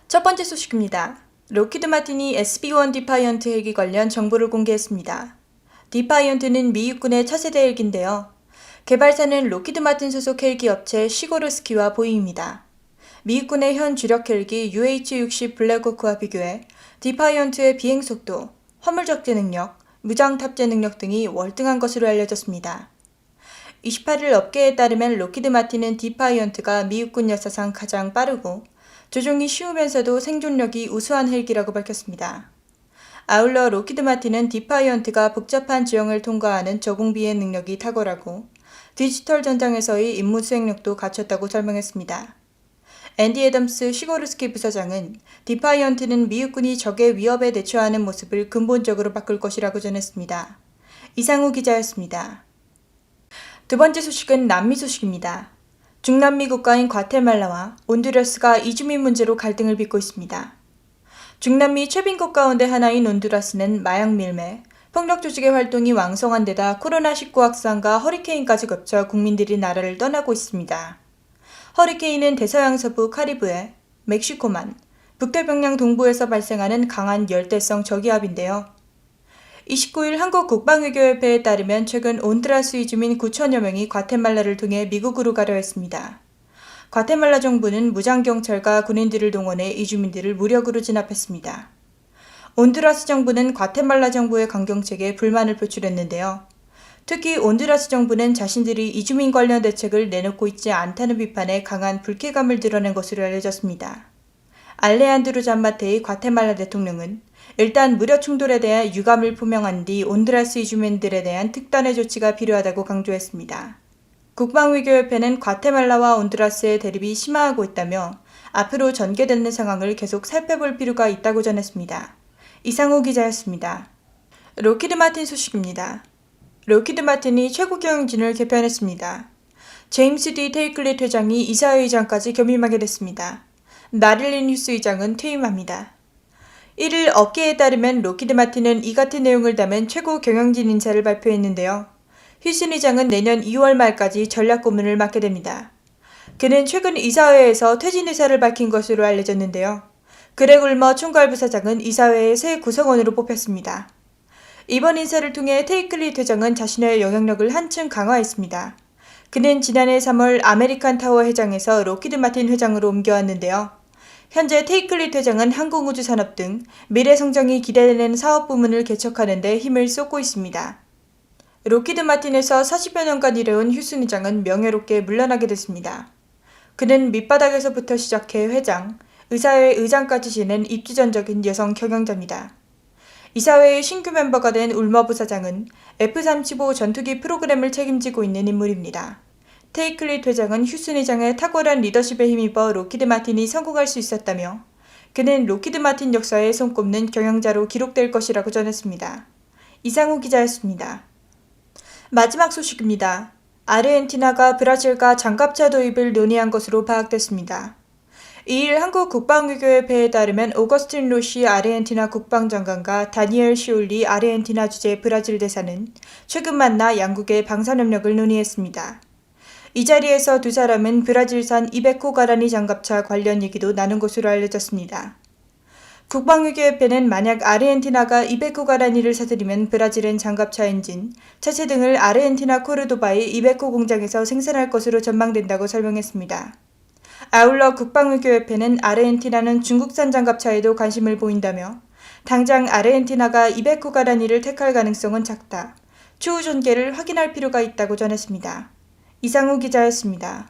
첫 번째 소식입니다. 록히드 마틴이 SB-1 디파이언트 헬기 관련 정보를 공개했습니다. 디파이언트는 미 육군의 차세대 헬기인데요. 개발사는 록히드 마틴 소속 헬기 업체 시고르스키와 보잉입니다. 미 육군의 현 주력 헬기 UH-60 블랙호크와 비교해 디파이언트의 비행 속도, 화물 적재 능력, 무장 탑재 능력 등이 월등한 것으로 알려졌습니다. 28일 업계에 따르면 록히드 마틴은 디파이언트가 미 육군 역사상 가장 빠르고 조종이 쉬우면서도 생존력이 우수한 헬기라고 밝혔습니다. 아울러 록히드 마틴은 디파이언트가 복잡한 지형을 통과하는 저공 비행 능력이 탁월하고 디지털 전장에서의 임무 수행력도 갖췄다고 설명했습니다. 앤디 애덤스 시고르스키 부사장은 디파이언트는 미 육군이 적의 위협에 대처하는 모습을 근본적으로 바꿀 것이라고 전했습니다. 이상우 기자였습니다. 두 번째 소식은 남미 소식입니다. 중남미 국가인 과테말라와 온두라스가 이주민 문제로 갈등을 빚고 있습니다. 중남미 최빈국 가운데 하나인 온두라스는 마약 밀매, 폭력 조직의 활동이 왕성한 데다 코로나19 확산과 허리케인까지 겹쳐 국민들이 나라를 떠나고 있습니다. 허리케인은 대서양 서부 카리브해, 멕시코만, 북태평양 동부에서 발생하는 강한 열대성 저기압인데요. 29일 한국국방외교협회에 따르면 최근 온두라스 이주민 9천여 명이 과테말라를 통해 미국으로 가려 했습니다. 과테말라 정부는 무장경찰과 군인들을 동원해 이주민들을 무력으로 진압했습니다. 온두라스 정부는 과테말라 정부의 강경책에 불만을 표출했는데요. 특히 온두라스 정부는 자신들이 이주민 관련 대책을 내놓고 있지 않다는 비판에 강한 불쾌감을 드러낸 것으로 알려졌습니다. 알레한드로 잠바테의 과테말라 대통령은 일단 무력 충돌에 대한 유감을 표명한 뒤 온두라스 이주민들에 대한 특단의 조치가 필요하다고 강조했습니다. 국방외교협회는 과테말라와 온두라스의 대립이 심화하고 있다며 앞으로 전개되는 상황을 계속 살펴볼 필요가 있다고 전했습니다. 이상우 기자였습니다. 록히드 마틴 소식입니다. 록히드 마틴이 최고 경영진을 개편했습니다. 제임스 D. 테이클릿 회장이 이사회의장까지 겸임하게 됐습니다. 나릴린 휴스 의장은 퇴임합니다. 1일 업계에 따르면 록히드 마틴은 이 같은 내용을 담은 최고 경영진 인사를 발표했는데요. 휴슨 의장은 내년 2월 말까지 전략 고문을 맡게 됩니다. 그는 최근 이사회에서 퇴진 의사를 밝힌 것으로 알려졌는데요. 그렉 울머 총괄부사장은 이사회의 새 구성원으로 뽑혔습니다. 이번 인사를 통해 테이클릿 회장은 자신의 영향력을 한층 강화했습니다. 그는 지난해 3월 아메리칸 타워 회장에서 록히드 마틴 회장으로 옮겨왔는데요. 현재 테이클릿 회장은 항공우주산업 등 미래 성장이 기대되는 사업 부문을 개척하는 데 힘을 쏟고 있습니다. 록히드 마틴에서 40여 년간 일해온 휴슨 의장은 명예롭게 물러나게 됐습니다. 그는 밑바닥에서부터 시작해 회장, 의사회 의장까지 지낸 입지전적인 여성 경영자입니다. 이사회의 신규 멤버가 된 울머 부사장은 F-35 전투기 프로그램을 책임지고 있는 인물입니다. 테이클릿 회장은 휴슨 의장의 탁월한 리더십에 힘입어 록히드 마틴이 성공할 수 있었다며 그는 록히드 마틴 역사에 손꼽는 경영자로 기록될 것이라고 전했습니다. 이상우 기자였습니다. 마지막 소식입니다. 아르헨티나가 브라질과 장갑차 도입을 논의한 것으로 파악됐습니다. 2일 한국국방외교협회에 따르면 오거스틴 로시 아르헨티나 국방장관과 다니엘 시올리 아르헨티나 주재 브라질 대사는 최근 만나 양국의 방산협력을 논의했습니다. 이 자리에서 두 사람은 브라질산 이베코 가라니 장갑차 관련 얘기도 나눈 것으로 알려졌습니다. 국방외교협회는 만약 아르헨티나가 이베코 가라니를 사들이면 브라질은 장갑차 엔진, 차체 등을 아르헨티나 코르도바의 이베코 공장에서 생산할 것으로 전망된다고 설명했습니다. 아울러 국방외교협회는 아르헨티나는 중국산 장갑차에도 관심을 보인다며 당장 아르헨티나가 이베코 가라니를 택할 가능성은 작다. 추후 전개를 확인할 필요가 있다고 전했습니다. 이상우 기자였습니다.